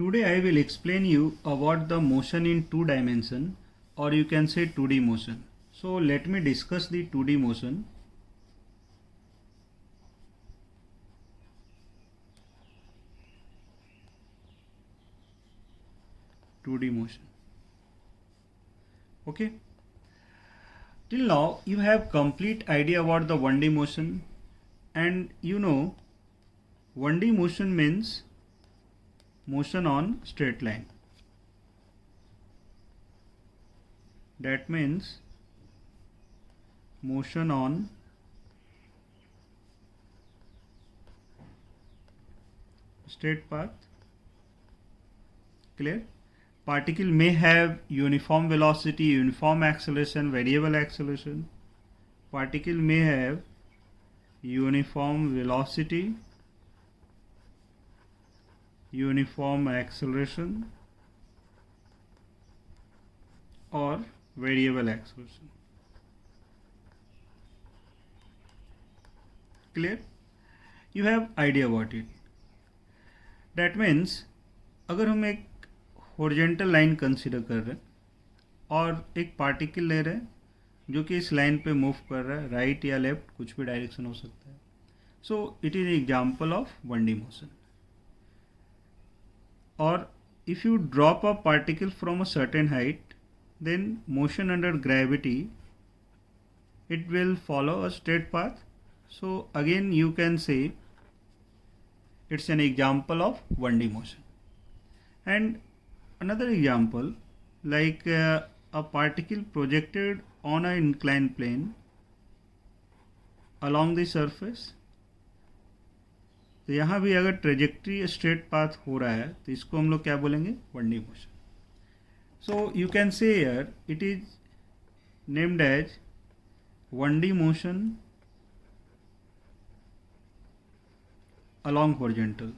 Today I will explain you about the motion in two dimension, or you can say 2D motion. So let me discuss the 2D motion. Okay. Till now you have complete idea about the 1D motion, and you know 1D motion means motion on straight line. That means motion on straight path. Clear? Particle may have uniform velocity, uniform acceleration, variable acceleration. Particle may have uniform velocity, uniform acceleration, or variable acceleration. Clear? You have idea about it. That means अगर हम एक horizontal line consider कर रहे हैं और एक particle ले रहे हैं जो कि इस लाइन पे मूव कर रहा है, राइट या लेफ्ट कुछ भी डायरेक्शन हो सकता है. So it is example of 1D motion. और if you drop a particle from a certain height, then motion under gravity, it will follow a straight path. So again you can say it's an example of 1D motion. And another example, like a particle projected on an inclined plane along the surface. तो यहाँ भी अगर trajectory straight path हो रहा है तो इसको हम लोग क्या बोलेंगे, 1D motion. So you can say here it is named as 1D motion along horizontal,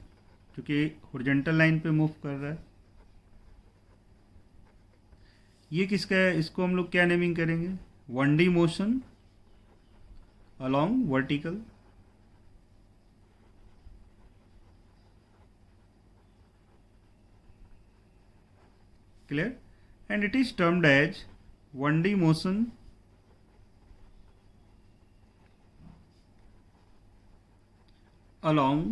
क्योंकि हॉरिजॉन्टल लाइन पे मूव कर रहा है. ये किसका है, इसको हम लोग क्या नेमिंग करेंगे, 1D motion along vertical. Clear? And it is termed as 1D motion along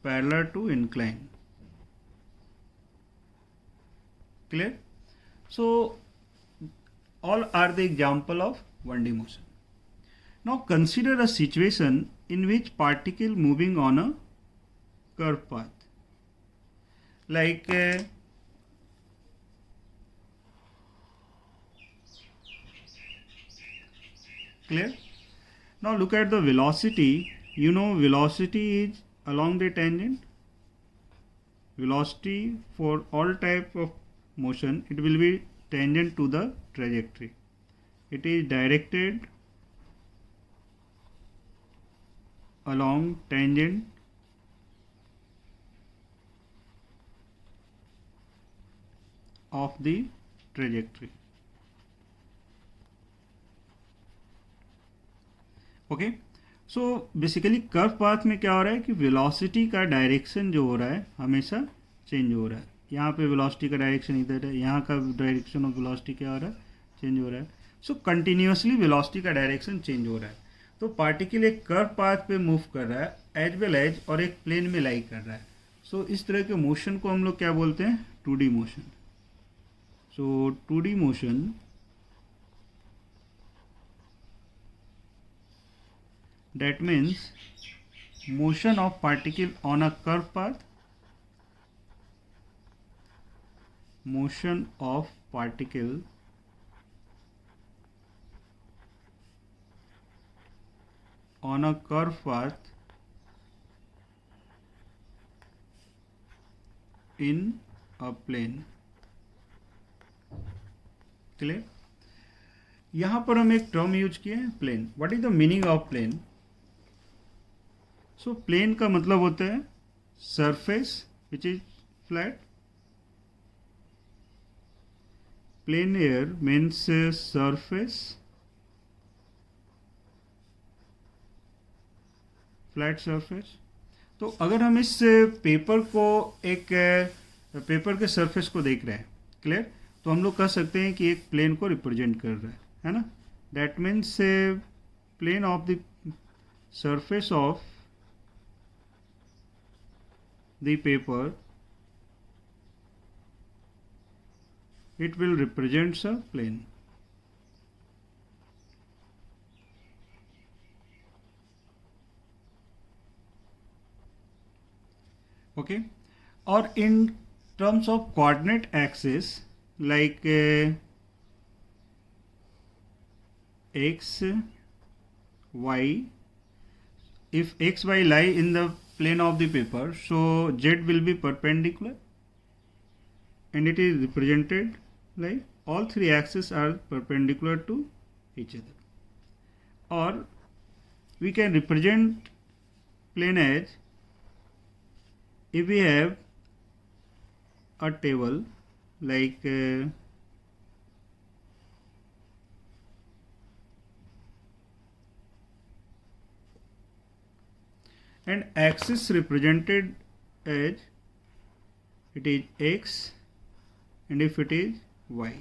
parallel to incline. Clear? So all are the example of 1D motion. Now consider a situation in which particle moving on a curved path, like clear? Now look at the velocity. You know velocity is along the tangent. Velocity for all type of motion, it will be tangent to the trajectory. It is directed along tangent of the trajectory. Okay. So basically curve path में क्या हो रहा है कि velocity का direction जो हो रहा है हमेशा चेंज हो रहा है. यहाँ पे वेलोसिटी का डायरेक्शन इधर है, यहाँ का डायरेक्शन ऑफ वेलोसिटी क्या हो रहा है, चेंज हो रहा है. सो कंटिन्यूसली वेलोसिटी का डायरेक्शन चेंज हो रहा है. तो पार्टिकल एक कर्व पाथ पे मूव कर रहा है एज वेल एज, और एक प्लेन में लाई कर रहा है. सो इस तरह के मोशन को हम लोग क्या बोलते हैं, 2D motion. So 2D motion that means motion of particle on a curved path, motion of particle on a curved path in a plane. Clear? यहाँ पर हम एक टर्म यूज किए हैं, plane. What is the meaning of plane? So plane का मतलब होता है surface which is flat. Plane here means surface, flat surface. तो अगर हम इस पेपर को एक पेपर के सरफेस को देख रहे हैं, क्लियर, तो हम लोग कह सकते हैं कि एक प्लेन को रिप्रेजेंट कर रहा है ना. That means plane of the surface of the paper, it will represent a plane. Okay, or in terms of coordinate axis, like x, y, if x, y lie in the plane of the paper, so z will be perpendicular and it is represented like all three axes are perpendicular to each other. Or we can represent plane as, if we have a table like and axis represented as, it is x, and if it is y,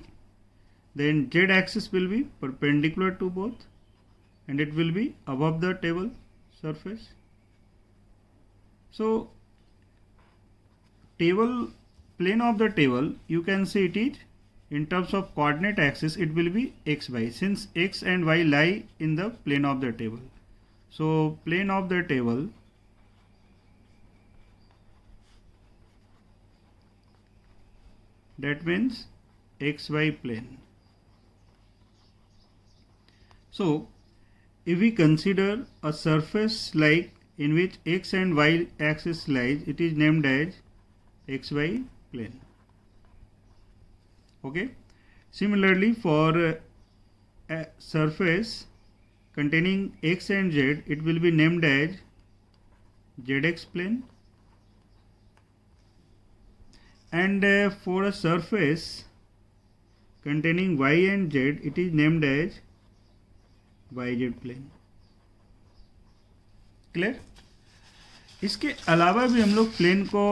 then z axis will be perpendicular to both and it will be above the table surface. So table, plane of the table, you can say it is, in terms of coordinate axis, it will be xy, since x and y lie in the plane of the table. So plane of the table that means xy plane. So if we consider a surface like in which x and y axis lies, it is named as xy plane. Okay, similarly for a surface containing x and z, it will be named as zx plane. And for a surface containing y and z, it is named as yz plane. Clear. इसके अलावा भी हम लोग plane को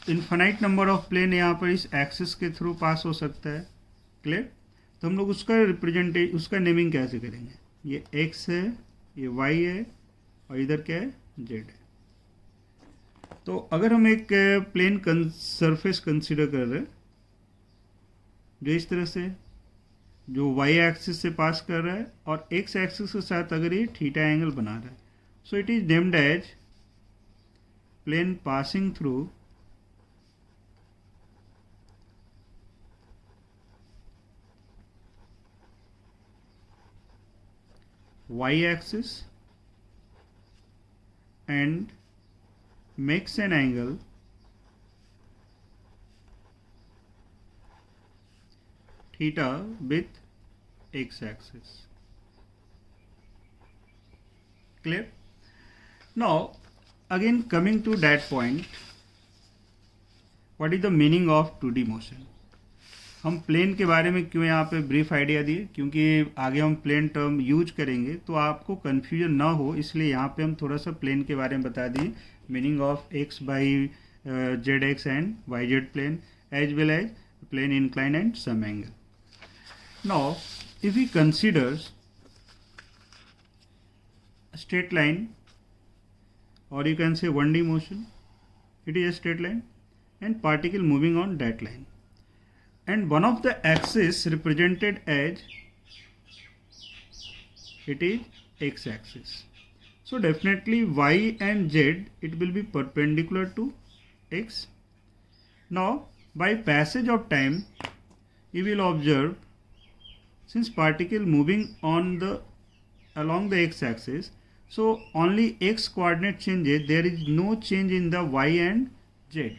infinite number of plane यहाँ पर इस axis के थ्रू पास हो सकता है. क्लियर. तो हम लोग उसका रिप्रेजेंटेशन, उसका नेमिंग कैसे करेंगे. ये x है, ये y है और इधर क्या है, z है. तो अगर हम एक प्लेन सरफेस कंसीडर कर रहे हैं जो इस तरह से, जो y एक्सिस से पास कर रहा है और x एक्सिस के साथ अगर ये थीटा एंगल बना रहा है, so it is named as plane passing through y axis and makes an angle theta with x axis. Clear? Now again coming to that point, what is the meaning of 2D motion? हम plane के बारे में क्यों यहाँ पे brief idea दिए, क्योंकि आगे हम प्लेन टर्म यूज करेंगे तो आपको कन्फ्यूजन ना हो, इसलिए यहाँ पे हम थोड़ा सा प्लेन के बारे में बता दिए. Meaning of X by Z X and Y Z plane as well as plane incline and some angle. Now if we consider straight line, or you can say 1D motion, it is a straight line and particle moving on that line, and one of the axis represented as, it is x axis. So definitely y and z, it will be perpendicular to x. Now by passage of time you will observe, since particle moving on the along the x axis, so only x coordinate changes, there is no change in the y and z.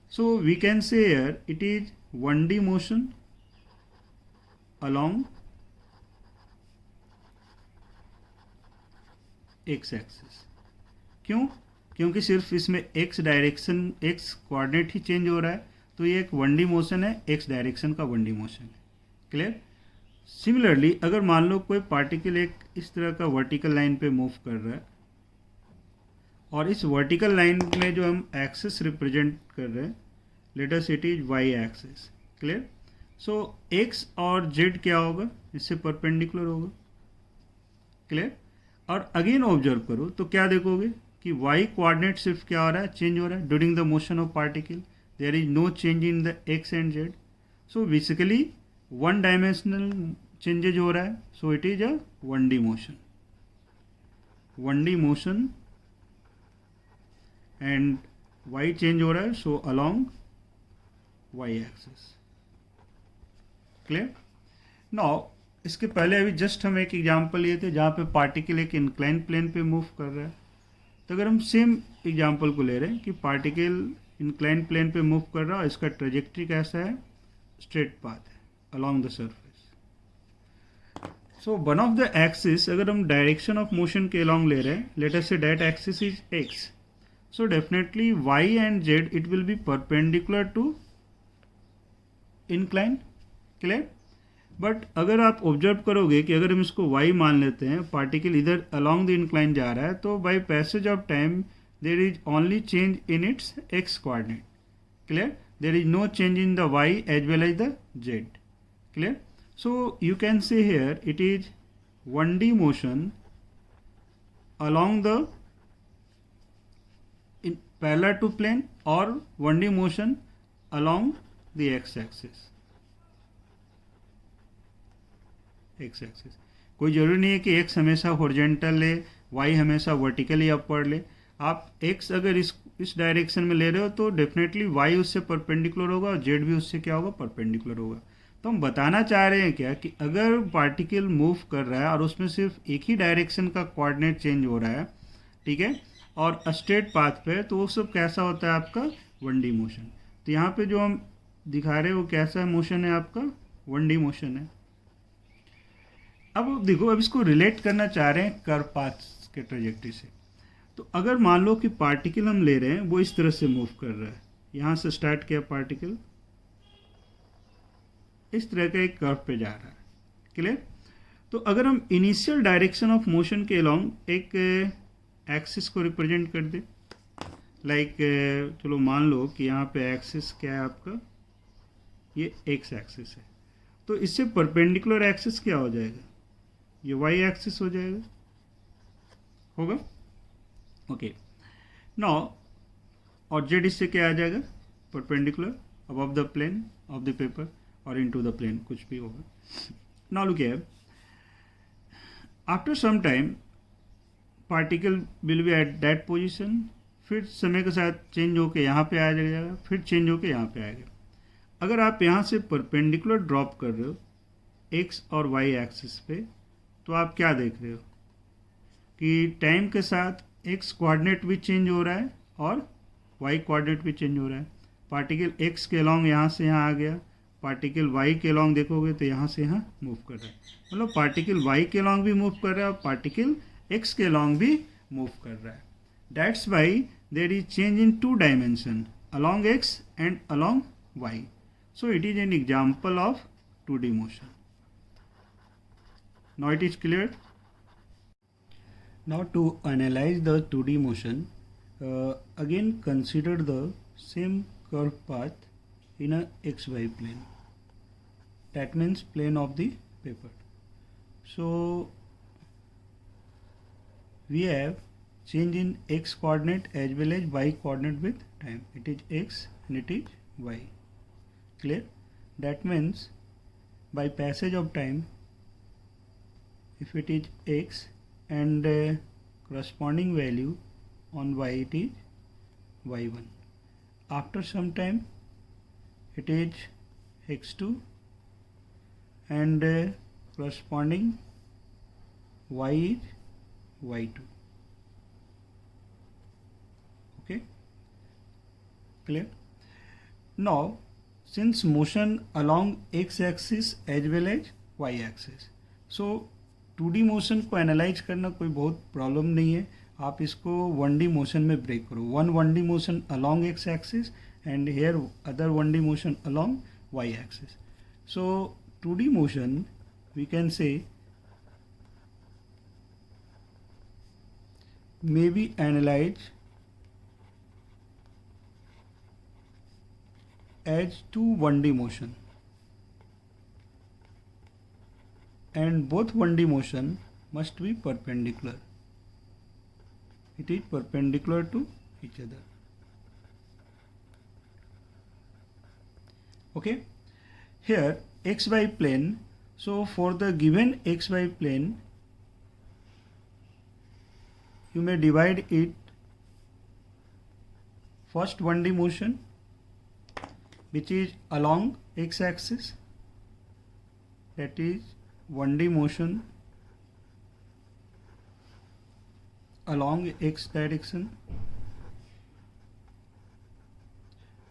So we can say here it is 1D motion along x axis. क्यों? क्योंकि सिर्फ इसमें x direction, x coordinate ही change हो रहा है, तो ये एक 1D मोशन है, x डायरेक्शन का 1D मोशन है. क्लियर. सिमिलरली अगर मान लो कोई पार्टिकल एक इस तरह का वर्टिकल लाइन पे मूव कर रहा है, और इस वर्टिकल लाइन में जो हम एक्सिस रिप्रेजेंट कर रहे हैं, let us it is Y axis. Clear? So X और जेड क्या होगा, इससे परपेंडिकुलर होगा। क्लियर? और अगेन ऑब्जर्व करो तो क्या देखोगे कि वाई कोऑर्डिनेट सिर्फ क्या हो रहा है, चेंज हो रहा है during the motion of particle, there is no change in the X and Z. So basically one dimensional changes हो रहा है, so it is a 1D motion. 1D motion and Y change हो रहा है, so along Y axis. Clear? Now इसके पहले अभी just हम एक एग्जांपल लिए थे जहाँ पे पार्टिकल एक इंक्लाइन प्लेन पे मूव कर रहा है। तो अगर हम सेम एग्जांपल को ले रहे हैं कि पार्टिकल इंक्लाइन प्लेन पे मूव कर रहा है, इसका ट्रेजेक्ट्री कैसा है, स्ट्रेट पाथ है along the surface. So one of the axis, अगर हम डायरेक्शन ऑफ मोशन के अलोंग ले रहे हैं, let us say that axis is X, so definitely Y and Z it will be perpendicular to incline. Clear? But अगर आप observe करोगे कि अगर हम इसको y मान लेते हैं, पार्टिकल इधर अलोंग द इंक्लाइन जा रहा है, तो by passage of time there is only change in its x coordinate. Clear? There is no change in the y as well as the z। Clear? So you can say here it is 1D motion along the in parallel to plane और 1D motion along the x axis। X axis, कोई ज़रूरी नहीं है कि x हमेशा horizontal ले, y हमेशा vertically upward ले। आप x अगर इस डायरेक्शन में ले रहे हो तो डेफिनेटली y उससे परपेंडिकुलर होगा और z भी उससे क्या होगा, परपेंडिकुलर होगा। तो हम बताना चाह रहे हैं क्या कि अगर पार्टिकल मूव कर रहा है और उसमें सिर्फ एक ही डायरेक्शन का कोऑर्डिनेट चेंज हो रहा है, ठीक है, और स्ट्रेट पाथ पे, तो वो सब कैसा होता है आपका, 1D मोशन। तो यहाँ पे जो हम दिखा रहे हैं वो कैसा मोशन है आपका, 1D मोशन है। अब देखो, अब इसको रिलेट करना चाह रहे हैं कर्व पाथ के ट्रेजेक्ट्री से। तो अगर मान लो कि पार्टिकल हम ले रहे हैं वो इस तरह से मूव कर रहा है, यहाँ से स्टार्ट किया पार्टिकल, इस तरह का एक कर्व पे जा रहा है। क्लियर? तो अगर हम इनिशियल डायरेक्शन ऑफ मोशन के अलोंग एक एक्सिस को रिप्रेजेंट कर दे, लाइक चलो मान लो कि यहाँ पे एक्सिस क्या है आपका, ये एक्स एक्सिस है, तो इससे परपेंडिकुलर एक्सिस क्या हो जाएगा, ये वाई एक्सिस हो जाएगा, होगा। ओके, नाउ और जेड इससे क्या आ जाएगा, perpendicular above the plane of the paper और इनटू द प्लेन, कुछ भी होगा। Now look here, after some time particle will be at that position, फिर समय के साथ चेंज होके यहाँ पे आ जाएगा, फिर चेंज होके यहाँ पे आएगा। अगर आप यहाँ से परपेंडिकुलर ड्रॉप कर रहे हो एक्स और वाई एक्सिस पे, तो आप क्या देख रहे हो कि टाइम के साथ एक्स कोऑर्डिनेट भी चेंज हो रहा है और वाई कोऑर्डिनेट भी चेंज हो रहा है। पार्टिकल एक्स के अलॉन्ग यहाँ से यहाँ आ गया, पार्टिकल वाई के अलॉन्ग देखोगे तो यहाँ से यहाँ मूव कर रहा है, मतलब पार्टिकल वाई के अलॉन्ग भी मूव कर रहा है और पार्टिकल एक्स के अलॉन्ग भी मूव कर रहा है। That's why there is change in 2 dimension along x and along y. So it is an example of 2D motion. Now it is clear. Now to analyze the 2D motion, again consider the same curve path in a xy plane. That means plane of the paper. So we have change in x coordinate as well as y coordinate with time. It is x and it is y. Clear? That means by passage of time, if it is x and corresponding value on y, it is y1. After some time it is x2 and corresponding y is y2. Okay, clear? Now since motion along x axis as well as y axis, so 2D motion को analyse करना कोई बहुत problem नहीं है। आप इसको 1D motion में break करो, 1D motion along x axis and here other 1D motion along y axis. So 2D motion we can say may be analyzed as two 1D motion, and both 1D motion must be perpendicular. It is perpendicular to each other. Okay, here xy plane. So for the given xy plane, you may divide it first 1D motion, which is along x-axis, that is 1D motion along x direction,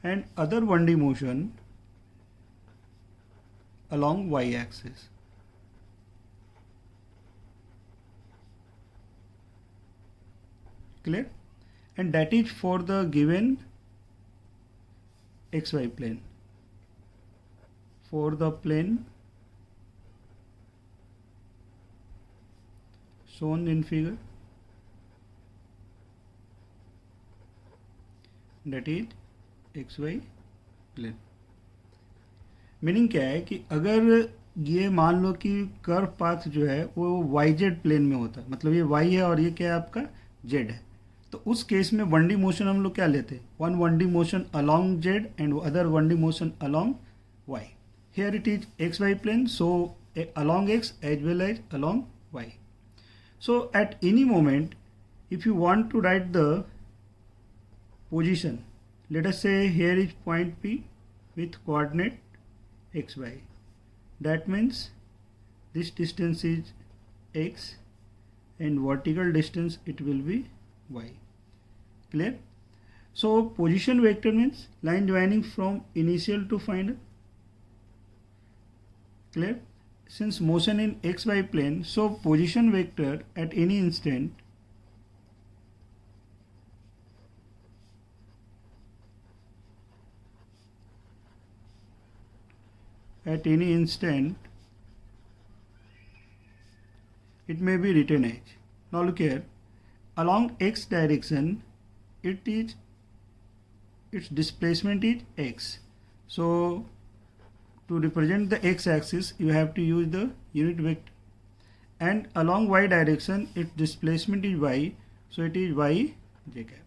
and other 1D motion along y-axis. Clear? And that is for the given xy plane. For the plane shown in figure, that is xy plane. Meaning क्या है कि अगर ये मान लो कि curve path जो है वो yz प्लेन में होता है, मतलब ये y है और ये क्या है आपका z है, तो उस केस में 1D मोशन हम लोग क्या लेते हैं, one 1D motion along z and other 1D motion along y. Here it is xy plane, so along x as well as along y. So at any moment, if you want to write the position, let us say here is point P with coordinate xy. That means this distance is x and vertical distance it will be y. Clear? So position vector means line joining from initial to final. Clear? Since motion in xy plane, so position vector at any instant it may be written as. Now look here, along x direction its displacement is x. So to represent the x axis you have to use the unit vector, and along y direction its displacement is y, so it is y j cap.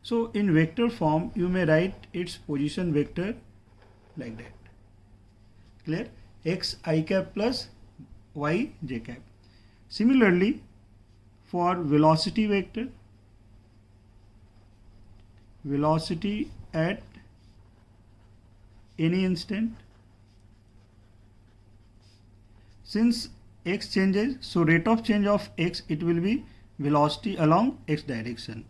So in vector form you may write its position vector like that. Clear? X I cap plus y j cap. Similarly for velocity vector, velocity at any instant, since x changes, so rate of change of x it will be velocity along x direction.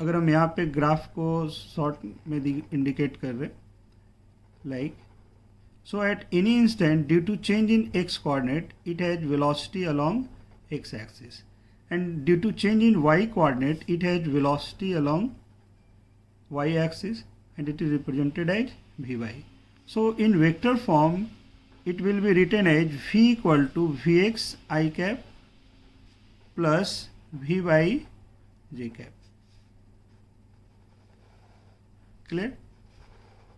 अगर हम यहाँ पे graph को short में indicate कर रहे, like so at any instant due to change in x coordinate it has velocity along x axis, and due to change in y coordinate it has velocity along y axis, and it is represented as vy. So in vector form it will be written as v equal to vx I cap plus vy j cap. Clear?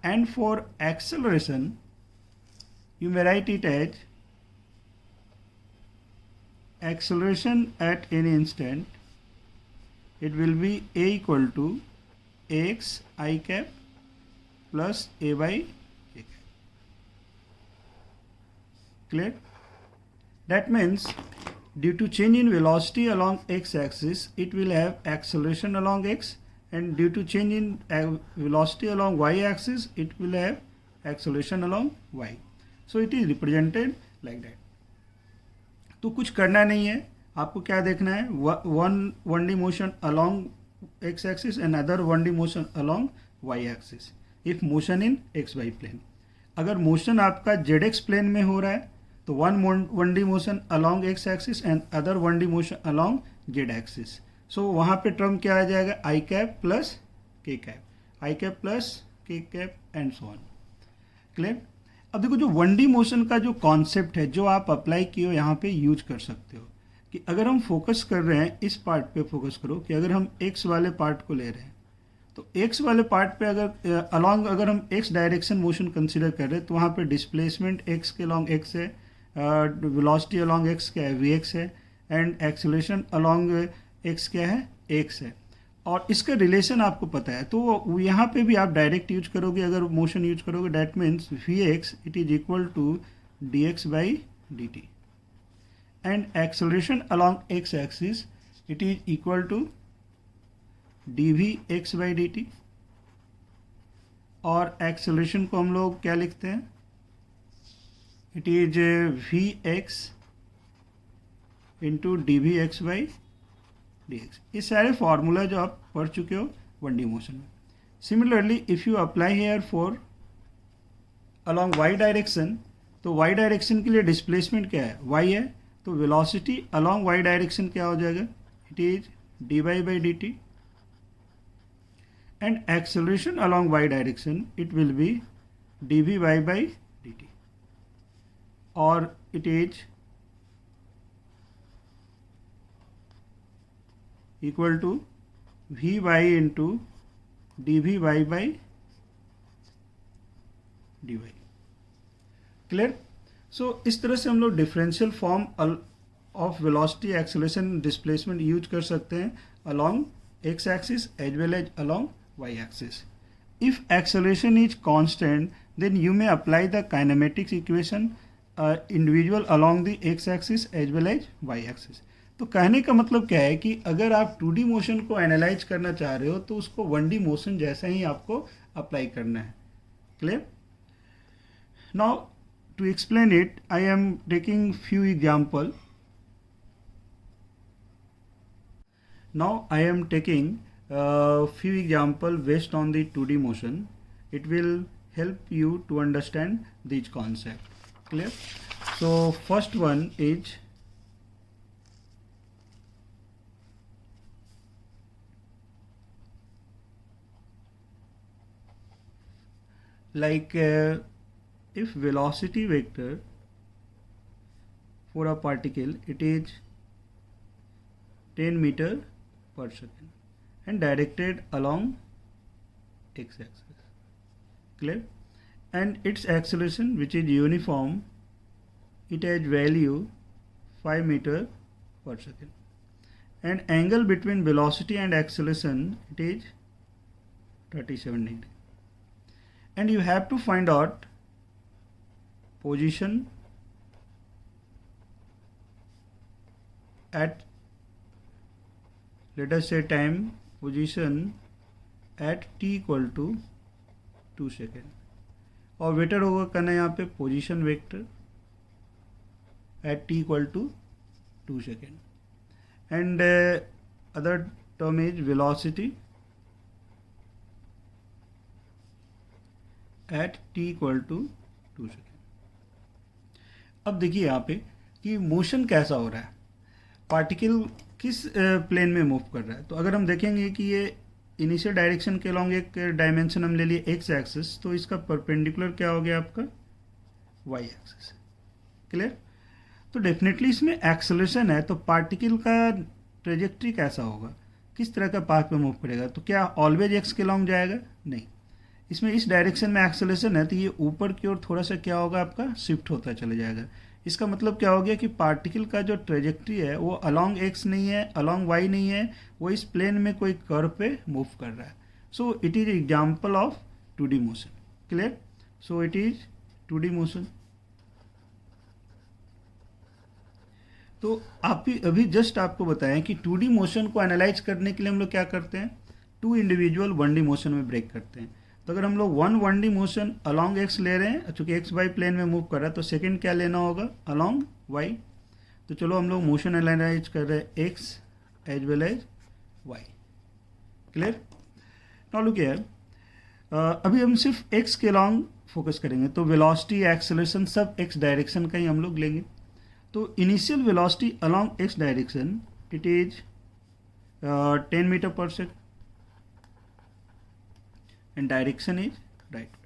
And for acceleration you may write it as acceleration at any instant, it will be a equal to ax I cap plus a by j cap. Clear? That means due to change in velocity along x axis it will have acceleration along x, and due to change in velocity along y axis it will have acceleration along y. So it is represented like that. तो कुछ करना नहीं है, आपको क्या देखना है, one 1D motion along x axis and other 1D motion along y axis if motion in xy plane. अगर मोशन आपका zx प्लेन में हो रहा है तो one 1D motion along x axis and other 1D motion along z axis. So वहाँ पे term क्या आ जाएगा, I cap plus K cap, I cap plus K cap and so on. Clear? अब देखो जो 1D मोशन का जो कॉन्सेप्ट है जो आप अप्लाई किए हो यहाँ पे यूज कर सकते हो, कि अगर हम फोकस कर रहे हैं इस पार्ट पे फोकस करो, कि अगर हम x वाले पार्ट को ले रहे हैं तो x वाले पार्ट पे अगर अलॉन्ग अगर हम x डायरेक्शन मोशन कंसिडर कर रहे हैं तो वहाँ पे डिस्प्लेसमेंट x के अलॉन्ग x है, वेलोसिटी अलॉन्ग x क्या है vx है, एंड एक्सेलरेशन अलॉन्ग x क्या है x है। और इसका रिलेशन आपको पता है तो यहाँ पे भी आप डायरेक्ट यूज करोगे, अगर मोशन यूज करोगे that means vx it is equal to dx by dt and acceleration along x axis it is equal to dv x by dt। और एक्सेलरेशन को हम लोग क्या लिखते हैं, it is vx into dv x by dx। ये सारे formula जो आप पढ़ चुके हो 1D मोशन में। Similarly if you apply here for along y direction, तो y डायरेक्शन के लिए डिस्प्लेसमेंट क्या है y है, तो वेलोसिटी अलॉन्ग y डायरेक्शन क्या हो जाएगा, it is dy by dt and acceleration along y direction it will be dvy by dt और it is equal to V Y into D V Y by D Y. Clear? So इस तरह से हम लोग differential form of velocity acceleration displacement use कर सकते हैं along X axis as well as along Y axis. If acceleration is constant then you may apply the kinematics equation individual along the x axis as well as y axis. तो कहने का मतलब क्या है कि अगर आप 2D मोशन को एनालाइज करना चाह रहे हो तो उसको 1D मोशन जैसा ही आपको अप्लाई करना है। Clear? Now to explain it I am taking few example. Now I am taking few example based on the 2D motion. It will help you to understand these concept. Clear? So first one is like if velocity vector for a particle it is 10 meter per second and directed along x-axis. Clear? And its acceleration which is uniform, it has value 5 meter per second and angle between velocity and acceleration it is 37 degree. And you have to find out position at, let us say time position at t equal to 2 second और vector होगा करना यहाँ पे position vector at t equal to 2 second and other term is velocity at t equal to 2 second. अब देखिए यहाँ पे कि मोशन कैसा हो रहा है, पार्टिकल किस प्लेन में मूव कर रहा है। तो अगर हम देखेंगे कि ये इनिशियल डायरेक्शन के अलॉन्ग एक डायमेंशन हम ले लिए एक्स एक्सिस, तो इसका परपेंडिकुलर क्या हो गया आपका वाई एक्सिस। क्लियर? तो डेफिनेटली इसमें एक्सेलरेशन है, तो पार्टिकल का ट्रेजेक्ट्री कैसा होगा, किस तरह का पाथ पे मूव करेगा, तो क्या ऑलवेज एक्स के अलॉन्ग जाएगा, नहीं। इसमें इस डायरेक्शन में एक्सेलरेशन है तो ये ऊपर की ओर थोड़ा सा क्या होगा आपका शिफ्ट होता चला जाएगा। इसका मतलब क्या हो गया कि पार्टिकल का जो ट्रेजेक्ट्री है वो अलॉन्ग एक्स नहीं है, अलॉन्ग वाई नहीं है, वो इस प्लेन में कोई कर्व पे मूव कर रहा है। So it is example of 2D motion. Clear? So it is 2D motion. तो आप भी अभी जस्ट आपको बताएं कि 2D मोशन को एनालाइज करने के लिए हम लोग क्या करते हैं, 2 इंडिविजुअल 1D मोशन में ब्रेक करते हैं। तो अगर हम लोग 1D मोशन अलॉन्ग एक्स ले रहे हैं, चूंकि एक्स वाई प्लेन में मूव कर रहा है, तो सेकंड क्या लेना होगा अलॉन्ग वाई। तो चलो हम लोग मोशन एनालाइज कर रहे हैं x as well as y. Clear? Now look here, अभी हम सिर्फ एक्स के अलॉन्ग फोकस करेंगे, तो वेलोसिटी एक्सेलरेशन सब एक्स डायरेक्शन का ही हम लोग लेंगे। तो initial velocity along x direction it is 10 metre per second and direction is right.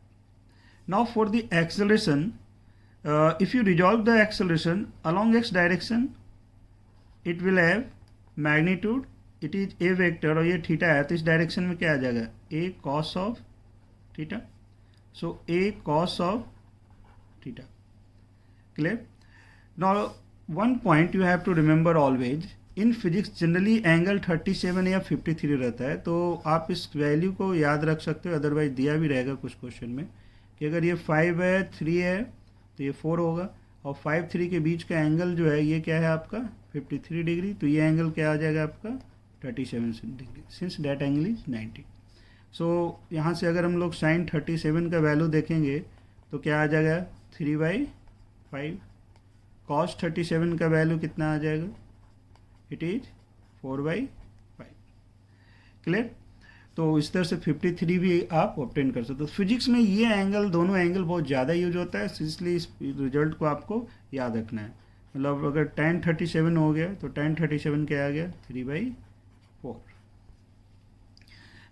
Now for the acceleration, if you resolve the acceleration along x direction, it will have magnitude it is a vector और ये theta है, तो इस direction में क्या आ जाएगा, A cos of theta. So A cos of theta. Clear. Now one point you have to remember always, in physics generally angle 37 या 53 रहता है, तो आप इस वैल्यू को याद रख सकते हो. अदरवाइज दिया भी रहेगा कुछ क्वेश्चन में कि अगर ये 5 है 3 है तो ये 4 होगा, और 5 3 के बीच का एंगल जो है ये क्या है आपका 53 डिग्री, तो ये एंगल क्या आ जाएगा आपका 37 degree, since that angle is 90. सो यहाँ से अगर हम लोग साइन 37 का वैल्यू देखेंगे तो क्या आ जाएगा 3/5. कॉस 37 का वैल्यू कितना आ जाएगा, इट इज 4/5. क्लियर. तो इस तरह से 53 भी आप ऑब्टेन कर सकते हो. फिजिक्स में ये एंगल, दोनों एंगल बहुत ज़्यादा यूज होता है, इसलिए इस रिजल्ट को आपको याद रखना है. मतलब अगर tan 37 हो गया तो tan 37 क्या आ गया 3/4.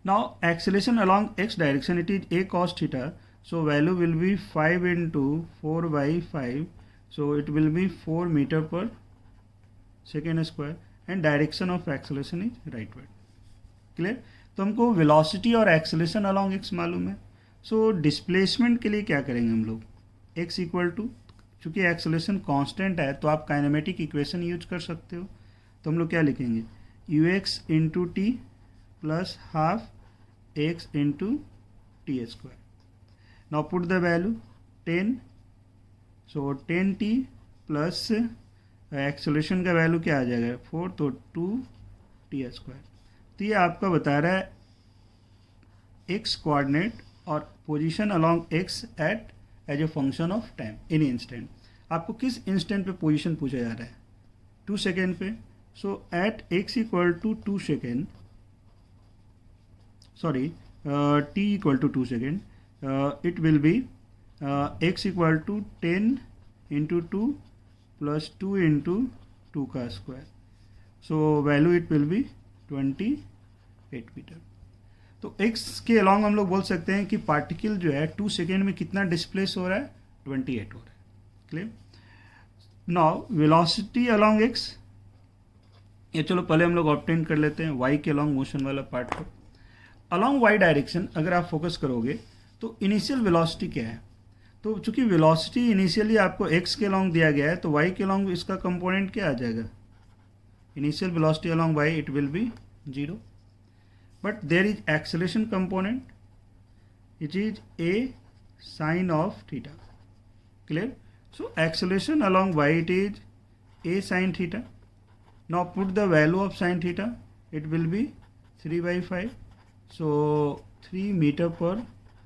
Now acceleration along x direction, it is a cos theta, so value will be 5 into 4/5, so it will be 4 meter per second square and direction of acceleration is rightward. Clear. तो हमको velocity और acceleration along x मालूम है. So displacement के लिए क्या करेंगे हम लोग, x इक्वल टू, चूँकि एक्सेलेरेशन कांस्टेंट है तो आप काइनेमेटिक इक्वेशन यूज कर सकते हो. तो हम लोग क्या लिखेंगे, ux into T plus half x into T square. Now put the value 10, so 10t plus acceleration का वैल्यू क्या आ जाएगा 4, तो 2t स्क्वायर. तो ये आपका बता रहा है x कोऑर्डिनेट और position along x at as a function of time in instant. आपको किस इंस्टेंट पे पोजीशन पूछा जा रहा है, 2 सेकेंड पे. So at x equal to 2 second, sorry t equal to 2 second, it will be x equal to 10 into 2 plus 2 into 2 का square. So value it will be 28 metre. तो x के along हम लोग बोल सकते हैं कि पार्टिकल जो है 2 सेकेंड में कितना डिस्प्लेस हो रहा है, 28 हो रहा है. Clear. Now velocity along x, ये चलो पहले हम लोग ऑब्टेन कर लेते हैं y के अलॉन्ग मोशन वाला पार्ट को. अलॉन्ग y डायरेक्शन अगर आप फोकस करोगे तो इनिशियल वेलोसिटी क्या है, तो चूंकि वेलोसिटी इनिशियली आपको x के अलॉन्ग दिया गया है तो y के अलॉन्ग इसका कंपोनेंट क्या आ जाएगा, initial velocity along y it will be 0, but there is acceleration component, it is a sin of theta. Clear. So acceleration along y it is a sin theta. Now put the value of sin theta, it will be 3/5, so 3 meter per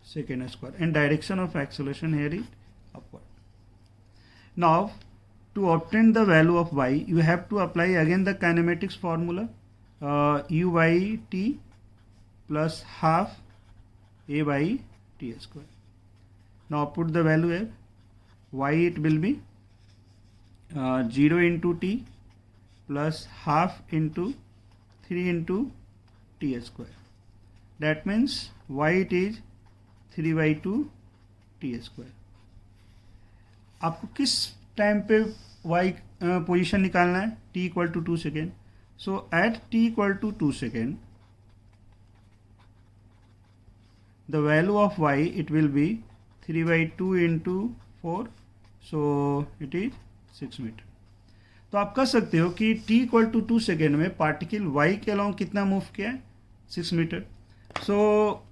second square, and direction of acceleration here is upward. Now to obtain the value of y, you have to apply again the kinematics formula, uyt plus half a by t square. Now put the value here, y it will be 0 into t plus half into 3 into t square. That means y it is 3/2 t square. आपको किस time पे y position निकालना है, t equal to 2 second. So at t equal to 2 second the value of y it will be 3/2 into 4, so it is 6 metre. तो आप कह सकते हो कि t इक्वल टू 2 सेकेंड में पार्टिकल y के अलॉन्ग कितना मूव किया है, 6 metre. So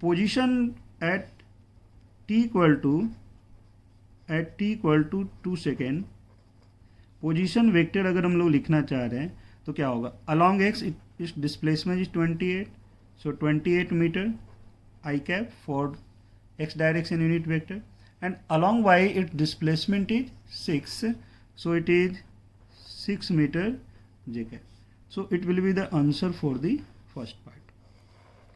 position at t equal to 2 second, position vector अगर हम लोग लिखना चाह रहे हैं तो क्या होगा, अलॉन्ग x इस displacement is 28, so 28 metre i cap for x direction unit vector, and along y it displacement is 6, so it is 6 metre j cap. So it will be the answer for the first part.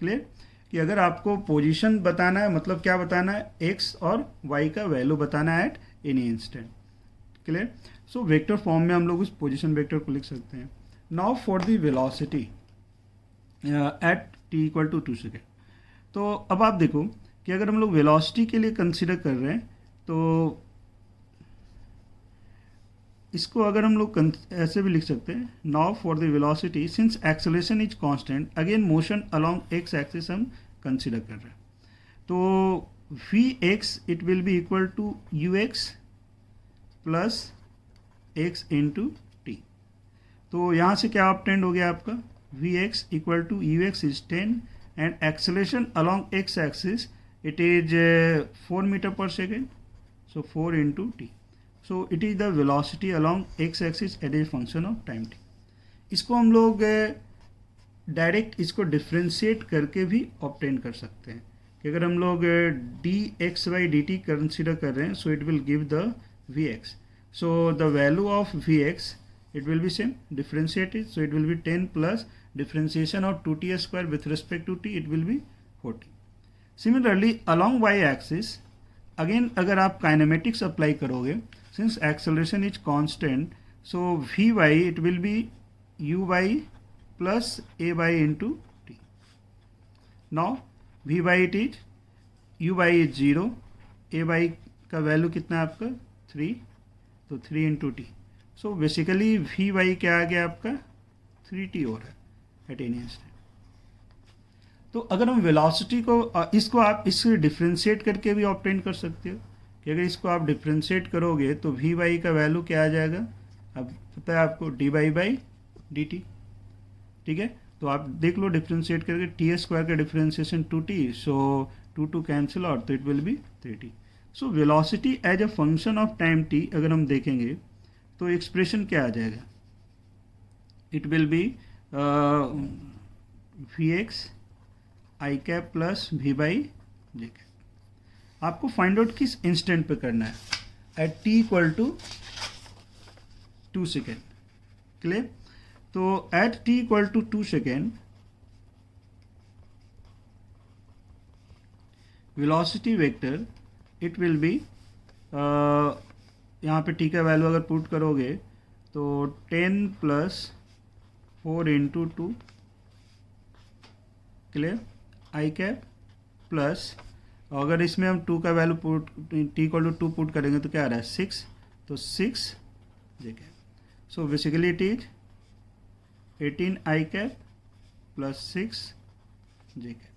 Clear. कि अगर आपको position बताना है, मतलब क्या बताना है, x और y का वैल्यू बताना है at any instant. Clear. So vector form में हम लोग उस पोजीशन वेक्टर को लिख सकते हैं. Now for the velocity at t equal to 2 second. तो अब आप देखो कि अगर हम लोग वेलोसिटी के लिए कंसिडर कर रहे हैं तो इसको अगर हम लोग ऐसे भी लिख सकते हैं, now for the velocity since acceleration is constant again motion along x axis हम कंसिडर कर रहे हैं, तो v x it will be equal to u x plus x into t. तो यहाँ से क्या ऑब्टेंड हो गया आपका, v x equal to u x is 10 and acceleration along x axis it is 4 meter per second, so 4 into t, so it is the velocity along x axis at a function of time t। इसको हम लोग direct इसको differentiate करके भी obtain कर सकते हैं कि अगर हम लोग d x by d t consider कर रहे हैं, so it will give the v x, so the value of v x it will be same differentiated, so it will be 10 plus differentiation of 2t square with respect to t, it will be 40। Similarly along Y axis again अगर आप kinematics apply करोगे, since acceleration is constant, so v y it will be u y plus a y into t. Now v y it is u y is 0, a y का value कितना है आपका 3, तो 3 into t, so basically v y क्या आ गया आपका 3t हो रहा है एट एनी इंस्टेंट। तो अगर हम वेलोसिटी को इसको आप इससे डिफ्रेंशिएट करके भी ऑब्टेन कर सकते हो कि अगर इसको आप डिफ्रेंशिएट करोगे तो वी वाई का वैल्यू क्या आ जाएगा, अब पता है आपको d Y by d t, ठीक है। तो आप देख लो डिफ्रेंशिएट करके टी स्क्वायर का differentiation 2t, so 2 cancel out, तो it will be 3t। So velocity as a function of time t अगर हम देखेंगे तो एक्सप्रेशन क्या आ जाएगा, it will be v x i cap plus v by j cap. आपको फाइंड आउट किस इंस्टेंट पे करना है, at T equal to 2 second, clear. तो at T equal to 2 second velocity vector it will be, यहाँ पे T का value अगर पुट करोगे तो 10 plus 4 into 2, clear, I cap plus, अगर इसमें हम 2 का value put T equal to 2 put करेंगे तो क्या आ रहा है 6, तो 6 जे cap. So basically it is 18 I cap plus 6 J cap,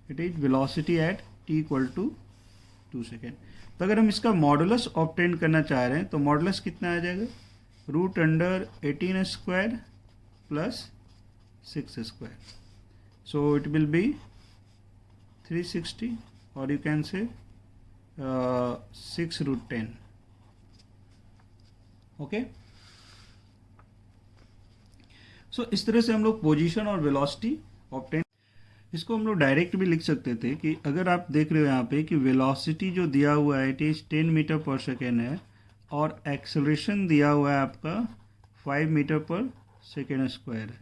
it is velocity at T equal to 2 second. तो अगर हम इसका मॉडुलस ऑब्टेन करना चाह रहे हैं तो मॉडुलस कितना आ जाएगा, root under 18 square plus 6 square, so it will be 360 or you can say 6 root 10, okay। so इस तरह से हम लोग पोजीशन और वेलोसिटी ऑब्टेन, इसको हम लोग डायरेक्ट भी लिख सकते थे कि अगर आप देख रहे हो यहाँ पे कि वेलोसिटी जो दिया हुआ है it is 10 metre per second है और एक्सेलरेशन दिया हुआ है आपका 5 मीटर पर सेकेंड स्क्वायर है,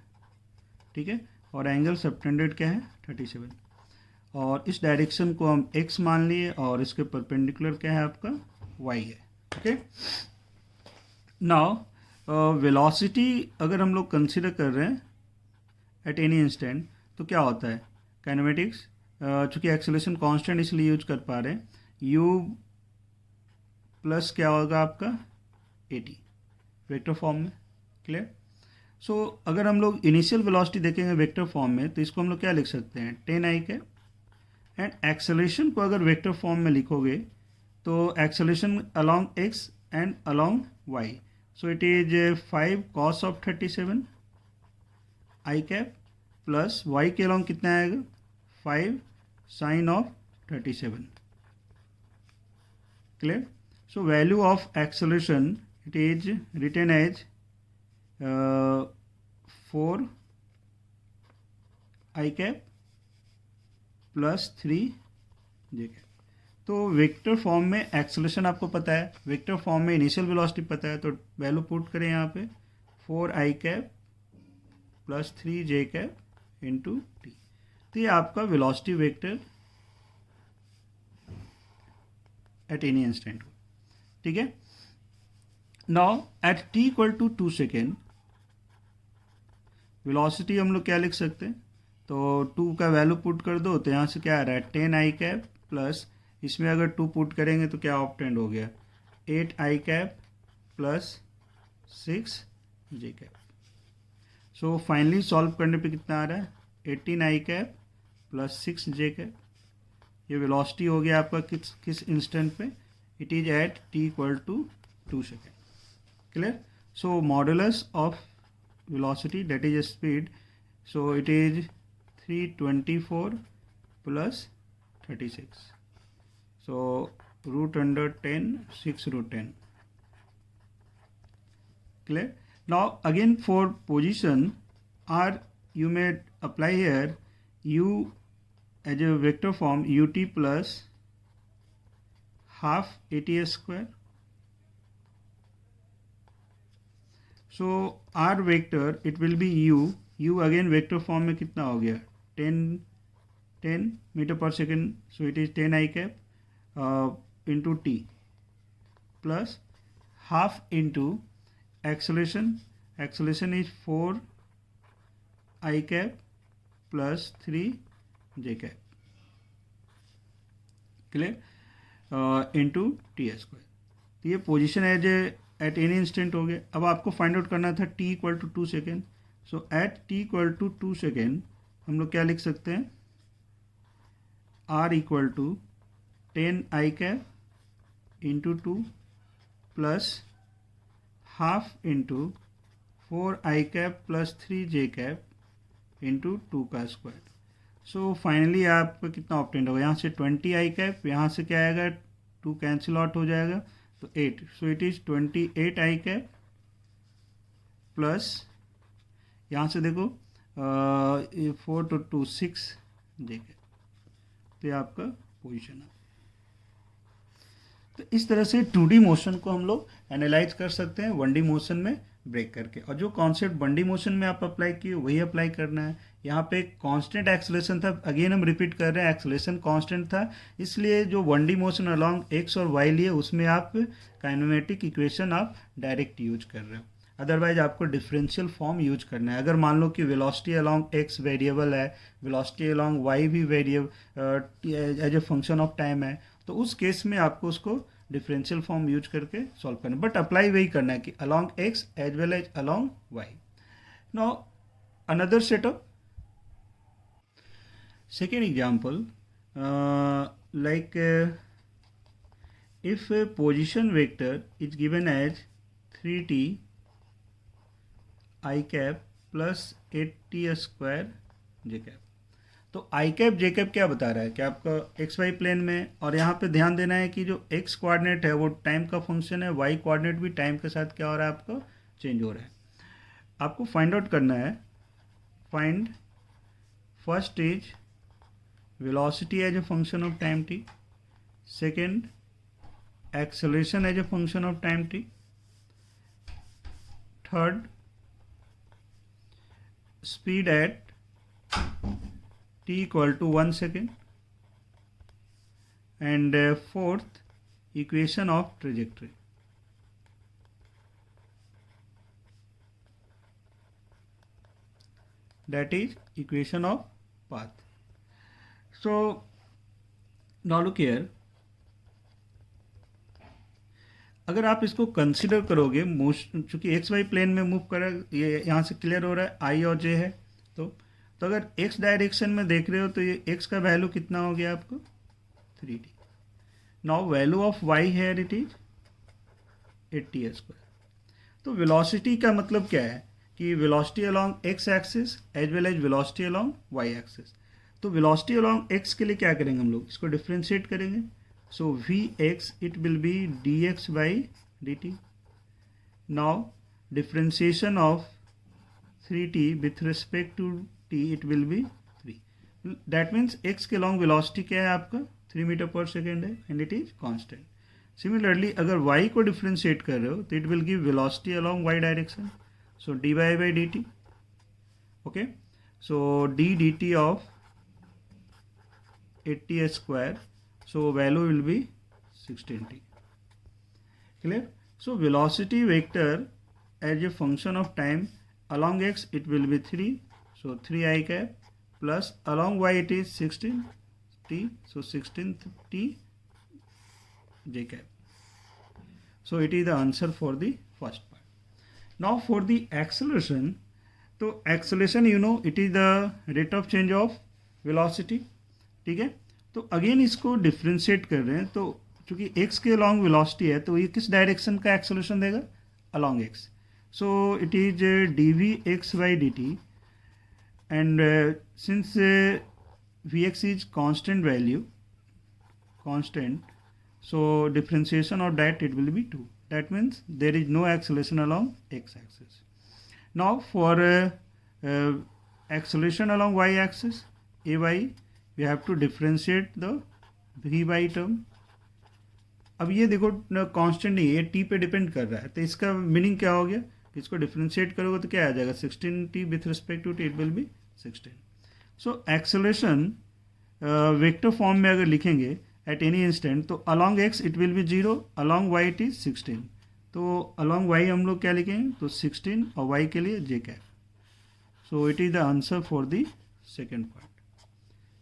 ठीक है, और एंगल सबटेंडेड क्या है 37, और इस डायरेक्शन को हम x मान लिए और इसके परपेंडिकुलर क्या है आपका y है, ओके। नाउ वेलोसिटी अगर हम लोग कंसिडर कर रहे हैं एट एनी इंस्टेंट तो क्या होता है, काइनेमेटिक्स चूँकि एक्सेलरेशन कांस्टेंट इसलिए यूज कर पा रहे हैं, u प्लस क्या होगा आपका 80 वेक्टर फॉर्म में, क्लियर। सो अगर हम लोग इनिशियल वेलोसिटी देखेंगे वेक्टर फॉर्म में तो इसको हम लोग क्या लिख सकते हैं 10 आई कैप, एंड एक्सेलरेशन को अगर वेक्टर फॉर्म में लिखोगे तो acceleration along x and along y, so it is 5 cos of 37 i cap plus y के अलोंग कितना आएगा 5 sin of 37, clear. So value of acceleration it is written as 4 i cap plus 3 j cap. तो vector form में एक्सेलरेशन आपको पता है, vector form में इनिशियल वेलोसिटी पता है, तो वैल्यू पुट करें यहाँ पे 4 i cap plus 3 j cap into t, तो ये आपका velocity vector at any instant, ठीक है। Now at T equal to 2 second velocity हम लोग क्या लिख सकते हैं, तो 2 का वैल्यू पुट कर दो तो यहाँ से क्या आ रहा है 10 आई कैप प्लस इसमें अगर 2 पुट करेंगे तो क्या ऑप्टेंड हो गया, 8 i cap plus 6 J cap. So finally solve करने पे कितना आ रहा है, 18 आई कैप प्लस 6 जे कैप। ये वेलोसिटी हो गया आपका किस इंस्टेंट पे, it is at t equal to 2 second. Clear. So modulus of velocity that is speed, so it is 324 plus 36, so root under 10, 6 root 10. Clear. Now again for position r, you may apply here u as a vector form ut plus half ats square. So r vector it will be u again vector form में कितना हो गया, 10 metre per second, so it is 10 i cap into t plus half into acceleration is 4 i cap plus 3 j cap, clear, into t square। तो ये position as at any instant हो गया। अब आपको फाइंड आउट करना था t equal to 2 second. So at t equal to 2 second हम लोग क्या लिख सकते हैं, r equal to 10 i cap into 2 plus half into 4 i cap plus 3 j cap into 2 का स्क्वायर। सो फाइनली आपका कितना ऑप्टेंड होगा, यहाँ से 20 आई कैप, यहाँ से क्या आएगा 2 कैंसिल आउट हो जाएगा तो 8, so it is 28 I cap plus यहाँ से देखो 4 to 2 6 जे कैप। तो ये आपका पोजीशन है। तो इस तरह से 2D मोशन को हम लोग एनालाइज कर सकते हैं 1D मोशन में ब्रेक करके, और जो कॉन्सेप्ट 1D मोशन में आप अप्लाई किए वही अप्लाई करना है। यहाँ पे कांस्टेंट एक्सेलरेशन था, अगेन हम रिपीट कर रहे हैं, एक्सेलरेशन कांस्टेंट था, इसलिए जो 1D मोशन अलोंग एक्स और वाई लिए उसमें आप काइनेमेटिक इक्वेशन आप डायरेक्ट यूज कर रहे हो। अदरवाइज आपको डिफरेंशियल फॉर्म यूज करना है। अगर मान लो कि वेलोसिटी अलोंग एक्स वेरिएबल है, वेलोसिटी अलोंग वाई भी variable as a function of time है, तो उस केस में आपको उसको डिफरेंशियल फॉर्म यूज करके सॉल्व करना है, बट अप्लाई वही करना है कि along x as well as along y. Now another setup, second example, like if a position vector is given as 3t i cap plus 8t square j cap। तो i cap j cap क्या बता रहा है कि आपका x Y plane में, और यहाँ पे ध्यान देना है कि जो x कोऑर्डिनेट है वो टाइम का फंक्शन है, y कोऑर्डिनेट भी टाइम के साथ क्या हो रहा है आपका चेंज हो रहा है। आपको फाइंड आउट करना है, find first is velocity as a function of time t, second acceleration as a function of time t, third speed at t equal to 1 second, and fourth equation of trajectory। that is equation of path। So now look here, अगर आप इसको consider करोगे चूंकि x Y plane में move कर, ये यहाँ से क्लियर हो रहा है आई और जे है, तो अगर एक्स डायरेक्शन में देख रहे हो तो ये एक्स का वैल्यू कितना हो गया आपको 3t। Now value of y है इट इज 80 स्क्वायर। तो वेलोसिटी का मतलब क्या है कि velocity along x axis as well as velocity along Y axis. तो वेलोसिटी अलोंग एक्स के लिए क्या करेंगे हम लोग, इसको डिफ्रेंशिएट करेंगे। So v x it will be d x by d t. Now differentiation of 3t with respect to t it will be 3। That means x के अलोंग वेलोसिटी क्या है आपका 3 मीटर पर सेकेंड है and it is constant. Similarly अगर y को differentiate कर रहे हो तो it will give velocity along y direction, so dy by d T. Okay, so D D T of 80 square, so value will be 16t। clear। so velocity vector as a function of time along x it will be 3, so 3 I cap plus along y it is 16t, so 16t j cap. So it is the answer for the first part. Now for the acceleration, तो acceleration you know it is the rate of change of velocity, ठीक है. तो again इसको differentiate कर रहे हैं, तो चूंकि x के अलॉन्ग वेलोसिटी है तो ये किस डायरेक्शन का एक्सेलरेशन देगा, along x. So it is dv/dt and since vx is constant value, so differentiation of that it will be 2. That means there is no acceleration along x axis. Now for acceleration along y axis, ay, we have to differentiate the vy term. अब ये देखो constant नहीं है, ये t पे depend कर रहा है, तो इसका मीनिंग क्या हो गया, इसको डिफ्रेंशिएट करोगे तो क्या आ जाएगा, 16t with respect to t it will be 16. So acceleration vector form में अगर लिखेंगे एट एनी इंस्टेंट तो along x it will be 0, along y it is 16. तो अलॉन्ग y हम लोग क्या लिखेंगे, तो 16 और y के लिए j cap. So it is the answer for the second part.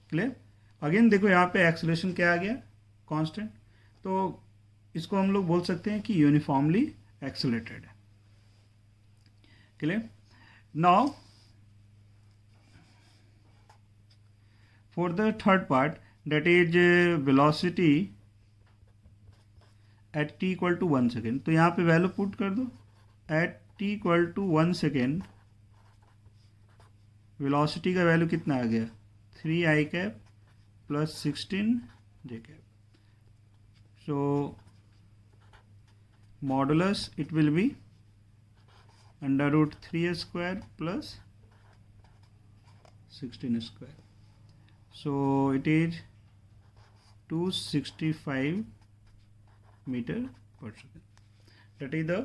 Clear. Again देखो यहाँ पे एक्सेलरेशन क्या आ गया, कांस्टेंट, तो इसको हम लोग बोल सकते हैं कि यूनिफॉर्मली एक्सेलरेटेड है. Clear. Now for the third part, that is velocity at t equal to 1 second. तो यहाँ पे वैल्यू पुट कर दो, at t equal to 1 second velocity का वैल्यू कितना आ गया, 3i cap plus 16 j cap. So modulus it will be √3 square plus 16 square. So it is 265 meter per second. That is the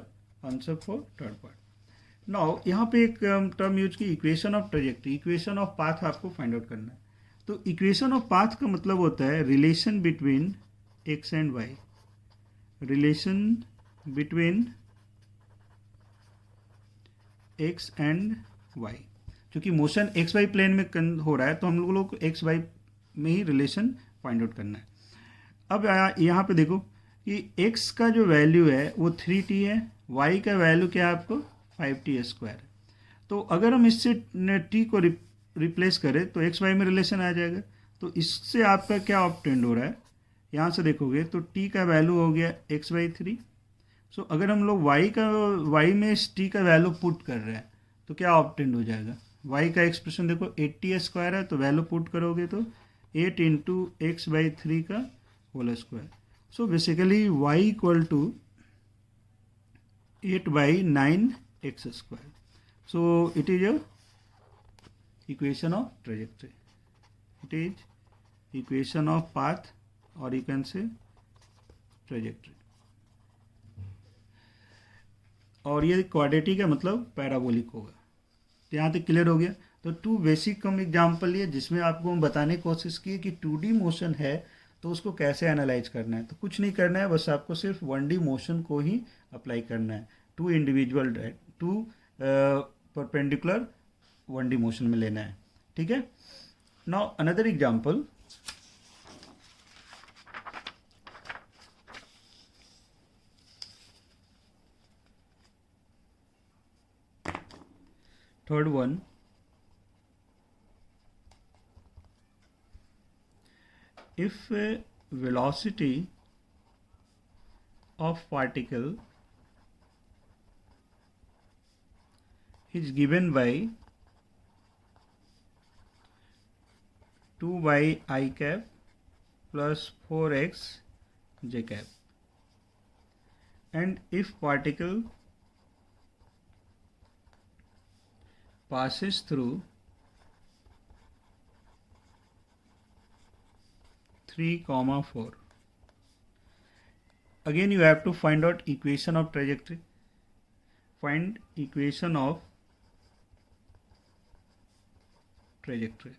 answer for third part. Now यहाँ पे एक term use की, equation of trajectory, equation of path आपको find out करना है. तो equation of path का मतलब होता है relation between x and y, relation between x and y. क्योंकि मोशन एक्स वाई प्लेन में हो रहा है तो हम लोग को एक्स वाई में ही रिलेशन फाइंड आउट करना है. अब यहाँ पे देखो कि x का जो वैल्यू है वो 3t है, y का वैल्यू क्या है आपको 5t स्क्वायर. तो अगर हम इससे t को रिप्लेस करें तो एक्स वाई में रिलेशन आ जाएगा. तो इससे आपका क्या ऑब्टेंड हो रहा है, यहाँ से देखोगे तो t का वैल्यू हो गया x/3. सो अगर हम लोग y में इस t का वैल्यू पुट कर रहे हैं तो क्या ऑब्टेंड हो जाएगा, y का एक्सप्रेशन देखो 80 स्क्वायर है, तो वैल्यू पुट करोगे तो 8 इंटू x/3 का whole square. So basically y equal to 8/9 square. So it is a equation of trajectory, it is equation of path और यू कैन से ट्रेजेक्ट्री. और ये क्वाड्रेटिक है मतलब पैराबोलिक होगा. तो यहाँ तक क्लियर हो गया. तो 2 बेसिक कम एग्जाम्पल लिए जिसमें आपको हम बताने की कोशिश की कि 2D मोशन है तो उसको कैसे एनालाइज करना है. तो कुछ नहीं करना है, बस आपको सिर्फ 1D मोशन को ही अप्लाई करना है. 2 इंडिविजुअल 2 परपेंडिकुलर 1D मोशन में लेना है. ठीक है. Now another example, third one, if velocity of particle is given by 2/i cap plus 4x j cap, and if particle passes through 3, 4. Again you have to find out equation of trajectory. Find equation of trajectory.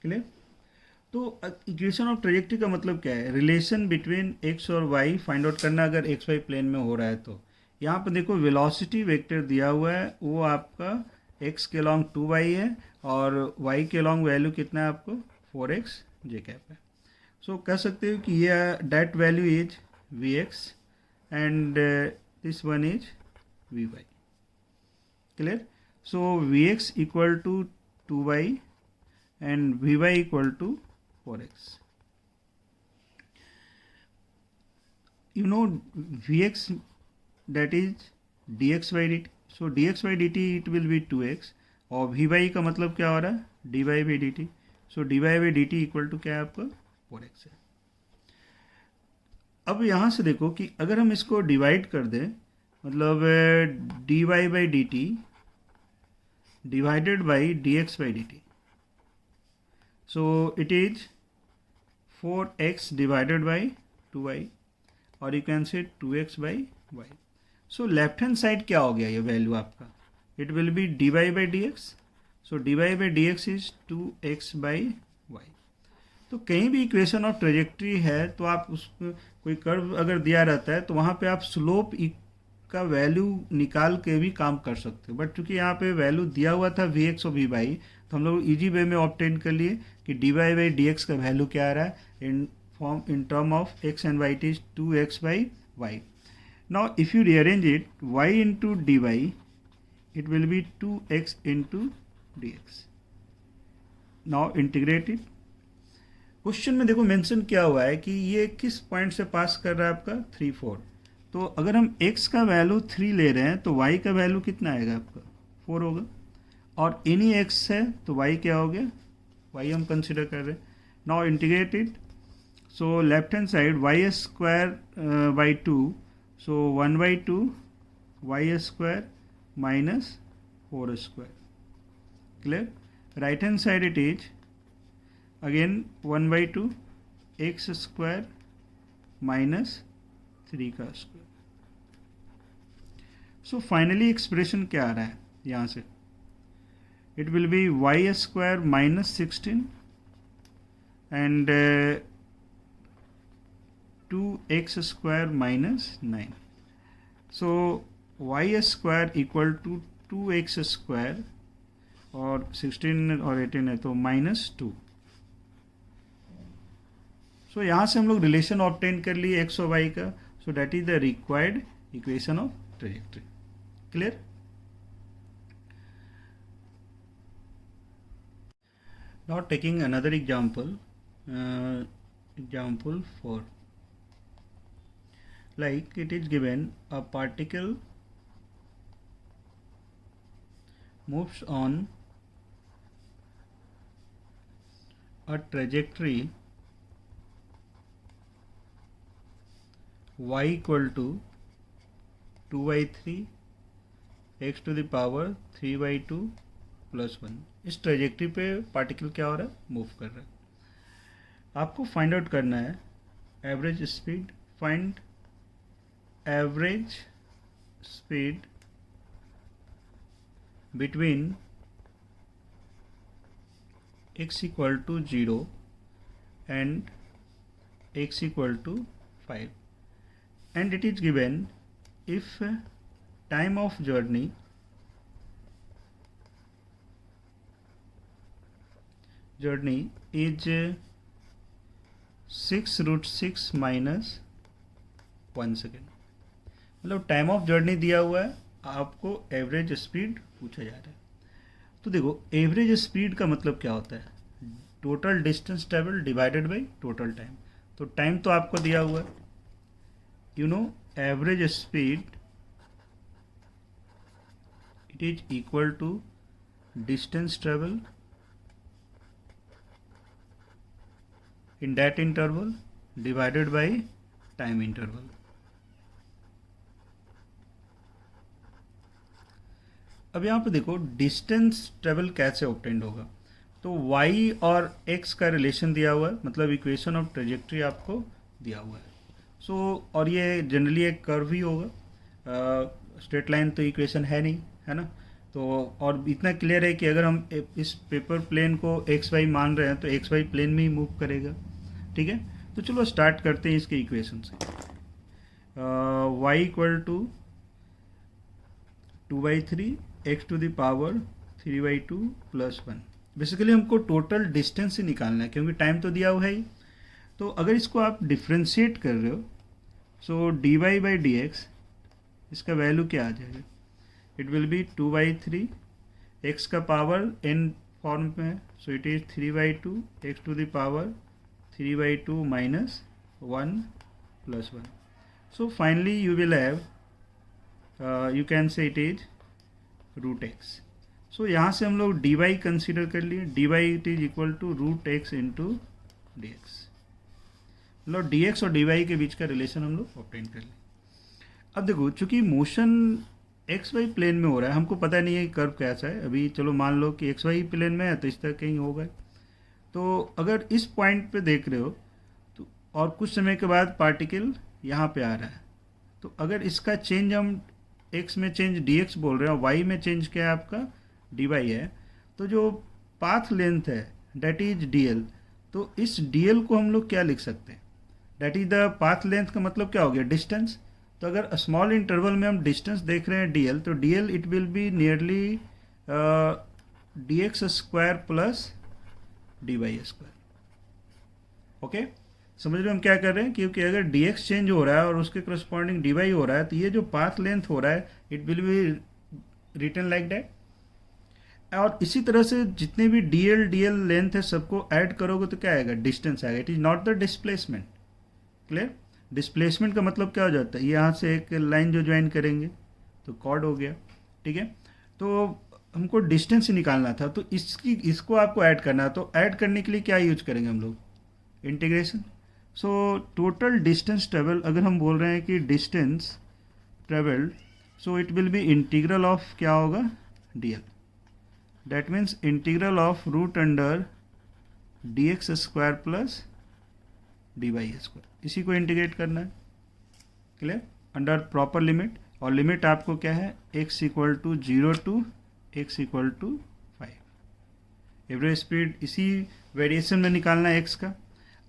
Clear. तो equation of trajectory का मतलब क्या है, relation between x और y find out करना अगर x Y plane में हो रहा है. तो यहाँ पर देखो वेलोसिटी वेक्टर दिया हुआ है, वो आपका x के अलॉन्ग 2y है और y के अलॉन्ग वैल्यू कितना है आपको 4x जे कैप है। सो कह सकते हो कि ये that value is v x and this one is v y. Clear? So v x equal to 2y and vy equal to 4x. You know vx, that is dx by dt. So dx by dt it will be 2x और vy का मतलब क्या हो रहा है, dy by dt. So dy by dt equal to क्या है आपका 4x है। अब यहाँ से देखो कि अगर हम इसको डिवाइड कर दें, मतलब dy by dt divided by dx by dt. So it is 4x divided by 2y और you can say 2x by y. So left hand side क्या हो गया ये वैल्यू आपका, it will be dy by dx. So dy by dx is 2x by y. तो कहीं भी equation of trajectory है तो आप उस कोई कर्व अगर दिया रहता है तो वहाँ पे आप स्लोप का वैल्यू निकाल के भी काम कर सकते हो, बट चूंकि यहाँ पे वैल्यू दिया हुआ था वी एक्स और वी वाई, तो हम लोग इजी वे में ऑब्टेन कर लिए कि d Y by D x का वैल्यू क्या आ रहा है in term of x and y, it is 2x by y. Now if you rearrange it, y into dy, it will be 2x into dx. Now integrate it. Question में देखो mention क्या हुआ है कि ये किस पॉइंट से पास कर रहा है आपका 3 4। तो अगर हम x का वैल्यू 3 ले रहे हैं तो y का वैल्यू कितना आएगा आपका 4 होगा, और एनी x है तो y क्या हो गया, y हम कंसिडर कर रहे हैं। Now integrate it, so left hand side y square by 2, so 1 by 2 y square minus 4 square. Clear? Right hand side it is again 1 by 2 x square minus 3 का square. So finally expression क्या आ रहा है यहाँ से, it will be y square minus 16 and 2x square minus 9. So y square equal to 2x square और 16 और 18 है तो -2. So यहाँ से हम लोग रिलेशन ऑब्टेन कर लिए x और y का, so that is the required equation of trajectory. Clear? Now taking another example, example 4. Like it is given a particle moves on a trajectory y equal to 2 by 3 x to the power 3 by 2 plus 1. इस trajectory पे particle क्या हो रहा है, move कर रहा है। आपको फाइंड आउट करना है average speed, find average speed between x equal to 0 and x equal to 5, and it is given if time of journey is 6√6 minus 1 second. मतलब टाइम ऑफ जर्नी दिया हुआ है, आपको एवरेज स्पीड पूछा जा रहा है। तो देखो एवरेज स्पीड का मतलब क्या होता है, total distance travel divided by total time. तो टाइम तो आपको दिया हुआ है, you know average speed it is equal to distance travel in that interval divided by time interval. अब यहाँ पे देखो डिस्टेंस ट्रेवल कैसे ऑब्टेंड होगा, तो y और x का रिलेशन दिया हुआ है, मतलब इक्वेशन ऑफ ट्रेजेक्ट्री आपको दिया हुआ है। सो और ये जनरली एक कर्व ही होगा, स्ट्रेट लाइन तो इक्वेशन है नहीं, है ना। तो और इतना क्लियर है कि अगर हम इस पेपर प्लेन को एक्स वाई मान रहे हैं तो एक्स वाई प्लेन में ही मूव करेगा, ठीक है। तो चलो स्टार्ट करते हैं इसके इक्वेशन से। y equal to 2 by 3 x to the power 3 by 2 plus 1, basically हमको टोटल डिस्टेंस ही निकालना है क्योंकि टाइम तो दिया हुआ है ही। तो अगर इसको आप डिफ्रेंशिएट कर रहे हो, so D Y by D X, इसका वैल्यू क्या आ जाएगा? इट विल बी 2/3, एक्स का पावर एन फॉर्म में है, so it is 3/2 X to the power 3/2 minus 1 plus 1. So finally you will have you can say it is root x. So यहाँ से हम लोग dy कंसिडर कर लिए, dy it is equal to root x into dx. मतलब dx और dy के बीच का रिलेशन हम लोग ऑब्टेन कर लिए. अब देखो चूंकि मोशन एक्स वाई प्लेन में हो रहा है, हमको पता नहीं है कि कर्व कैसा है अभी. चलो मान लो कि एक्स वाई प्लेन में है तो इस तरह कहीं होगा. तो अगर इस पॉइंट पे देख रहे हो तो और कुछ समय के बाद पार्टिकल यहाँ पे आ रहा है, तो अगर इसका चेंज हम x में चेंज dx बोल रहे हैं और y में चेंज क्या है आपका dy है, तो जो पाथ लेंथ है डेट इज dl. तो इस dl को हम लोग क्या लिख सकते हैं? That is the path length का मतलब क्या हो गया? डिस्टेंस. तो अगर स्मॉल इंटरवल में हम डिस्टेंस देख रहे हैं dl, तो dl it will be nearly dx square plus dy square. Okay, समझ रहे हम क्या कर रहे हैं? क्योंकि अगर dx चेंज हो रहा है और उसके करस्पॉन्डिंग dy हो रहा है, तो ये जो पाथ लेंथ हो रहा है it will be written like that. और इसी तरह से जितने भी dl लेंथ है सबको ऐड करोगे तो क्या आएगा? डिस्टेंस आएगा. It is not the displacement. Clear? Displacement का मतलब क्या हो जाता है? यहाँ से एक लाइन जो ज्वाइन करेंगे तो कॉर्ड हो गया. ठीक है, तो हमको डिस्टेंस ही निकालना था, तो इसको आपको ऐड करना है. तो ऐड करने के लिए क्या यूज करेंगे हम लोग? Integration. So total distance travel, अगर हम बोल रहे हैं कि distance travelled, so it will be integral of क्या होगा? dl. That means integral of root under dx square plus dy square. इसी को इंटीग्रेट करना है. क्लियर? Under proper limit. और लिमिट आपको क्या है? x equal to 0 to x equal to 5. Average speed इसी वेरिएशन में निकालना है x का.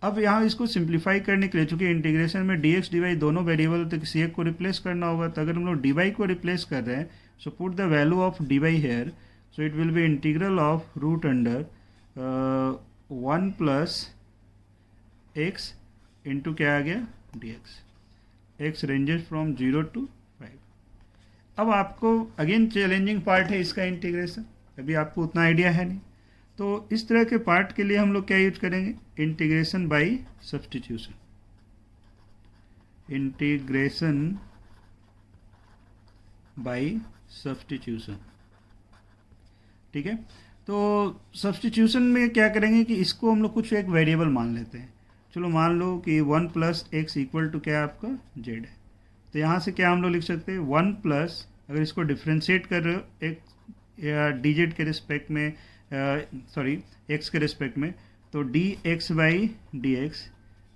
अब यहाँ इसको सिंप्लीफाई करने के लिए, चूंकि इंटीग्रेशन में dx dy दोनों वेरिएबल, तो किसी एक को रिप्लेस करना होगा. तो अगर हम लोग dy को रिप्लेस कर रहे हैं, so put the value of dy here, so it will be integral of root under 1 plus x into क्या आ गया? dx. x ranges from 0 to 5. अब आपको अगेन चैलेंजिंग पार्ट है इसका इंटीग्रेशन. अभी आपको उतना आइडिया है नहीं, तो इस तरह के पार्ट के लिए हम लोग क्या यूज करेंगे? Integration by substitution. Integration by substitution. ठीक है, तो सब्स्टिट्यूशन में क्या करेंगे कि इसको हम लोग कुछ एक वेरिएबल मान लेते हैं. चलो मान लो कि 1 प्लस एक्स इक्वल टू क्या है आपका? z है. तो यहाँ से क्या हम लोग लिख सकते हैं? 1 प्लस, अगर इसको डिफ्रेंशिएट कर रहे हो एक डी जेड के रिस्पेक्ट में, सॉरी एक्स के रिस्पेक्ट में, तो d x by D x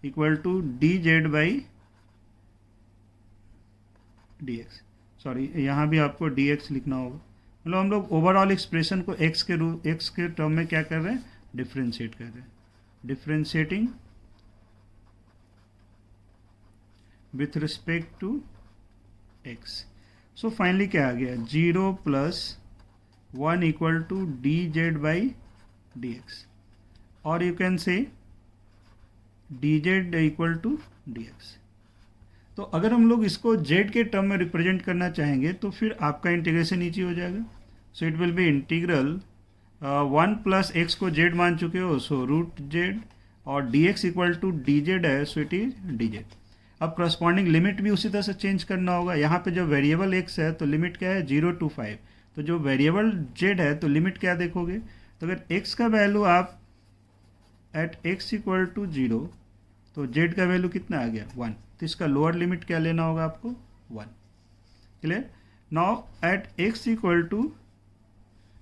equal to D Z by D x. Sorry यहाँ भी आपको डी एक्स लिखना होगा. मतलब हम लोग ओवरऑल एक्सप्रेशन को एक्स के टर्म में क्या कर रहे हैं? डिफ्रेंशिएट कर रहे हैं. Differentiating with respect to X. So finally क्या आ गया? 0 plus 1 equal to D Z by D X, और you can say D Z equal to D X. तो अगर हम लोग इसको z के टर्म में रिप्रेजेंट करना चाहेंगे तो फिर आपका इंटीग्रेशन नीचे हो जाएगा. So it will be integral 1 plus X को z मान चुके हो, सो रूट जेड, और D x equal to D Z है, so it is D Z. अब करस्पॉन्डिंग लिमिट भी उसी तरह से चेंज करना होगा. यहाँ पे जो वेरिएबल x है तो लिमिट क्या है? 0 टू 5. तो जो वेरिएबल z है तो लिमिट क्या देखोगे? तो अगर x का वैल्यू आप एट x इक्वल टू 0, तो z का वैल्यू कितना आ गया? 1. तो इसका लोअर लिमिट क्या लेना होगा आपको? 1. Clear? Now at x equal to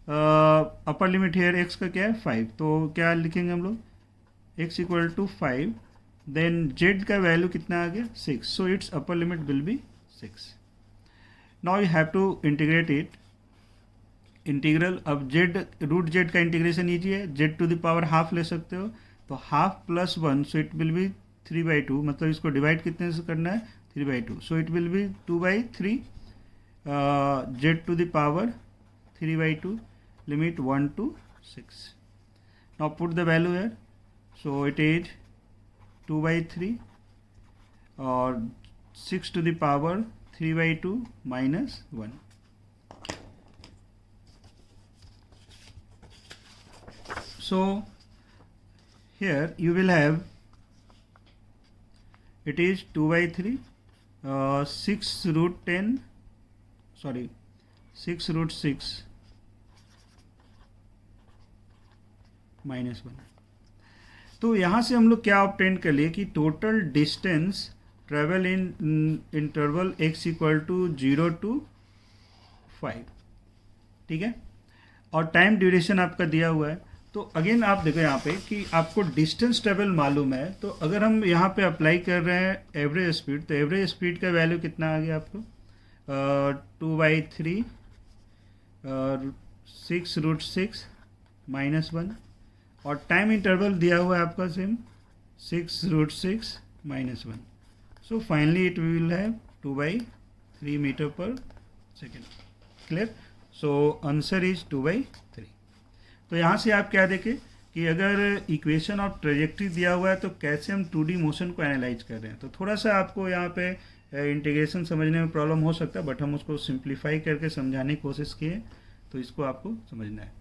upper limit here x का क्या है? 5. तो क्या लिखेंगे हम लोग? x equal to 5, then z का वैल्यू कितना आ गया? 6. So it's upper limit will be 6. Now you have to integrate it. Integral, अब z रूट z का इंटीग्रेशन ईजी है. z to the power half ले सकते हो, तो half plus 1, so it will be 3/2. मतलब इसको डिवाइड कितने से करना है? 3/2. So it will be 2/3 z to the power 3/2, limit 1 to 6. Now put the value here. So it is 2 by 3 or 6 to the power 3 by 2 minus 1. So here you will have, it is 2 by 3, 6 root 10, sorry 6 root 6 minus 1. तो यहाँ से हम लोग क्या obtain कर लिए कि total distance travel in interval x equal to 0 to 5. ठीक है, और टाइम ड्यूरेशन आपका दिया हुआ है. तो अगेन आप देखो यहाँ पे कि आपको डिस्टेंस ट्रेवल मालूम है, तो अगर हम यहाँ पे अप्लाई कर रहे हैं एवरेज स्पीड, तो एवरेज स्पीड का वैल्यू कितना आ गया आपको 2 by 3 6 root 6 minus 1, और टाइम इंटरवल दिया हुआ है आपका same 6 root 6 minus 1. So finally it will have 2 by 3 meter per second. Clear? So answer is 2 by 3. तो यहाँ से आप क्या देखें कि अगर इक्वेशन ऑफ ट्रेजेक्ट्री दिया हुआ है तो कैसे हम 2D मोशन को एनालाइज कर रहे हैं. तो थोड़ा सा आपको यहाँ पे इंटीग्रेशन समझने में प्रॉब्लम हो सकता है, बट हम उसको सिंप्लीफाई करके समझाने की कोशिश किए, तो इसको आपको समझना है.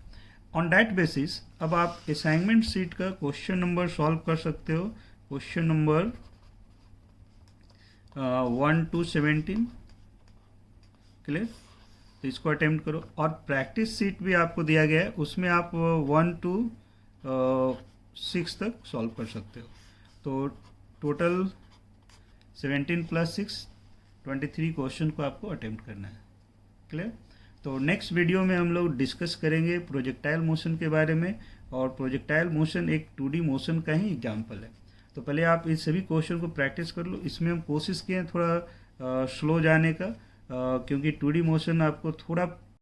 ऑन दैट बेसिस अब आप असाइनमेंट शीट का क्वेश्चन नंबर सॉल्व कर सकते हो. Question number 1 to 17. क्लियर? तो इसको अटेम्प्ट करो, और प्रैक्टिस शीट भी आपको दिया गया है, उसमें आप 1 to 6 तक सॉल्व कर सकते हो. तो टोटल 17 + 6 23 क्वेश्चन को आपको अटेम्प्ट करना है. क्लियर? तो नेक्स्ट वीडियो में हम लोग डिस्कस करेंगे प्रोजेक्टाइल मोशन के बारे में, और प्रोजेक्टाइल मोशन एक 2D मोशन का ही एग्जाम्पल है. तो पहले आप इस सभी क्वेश्चन को प्रैक्टिस कर लो. इसमें हम कोशिश किए थोड़ा स्लो जाने का, क्योंकि 2D मोशन आपको थोड़ा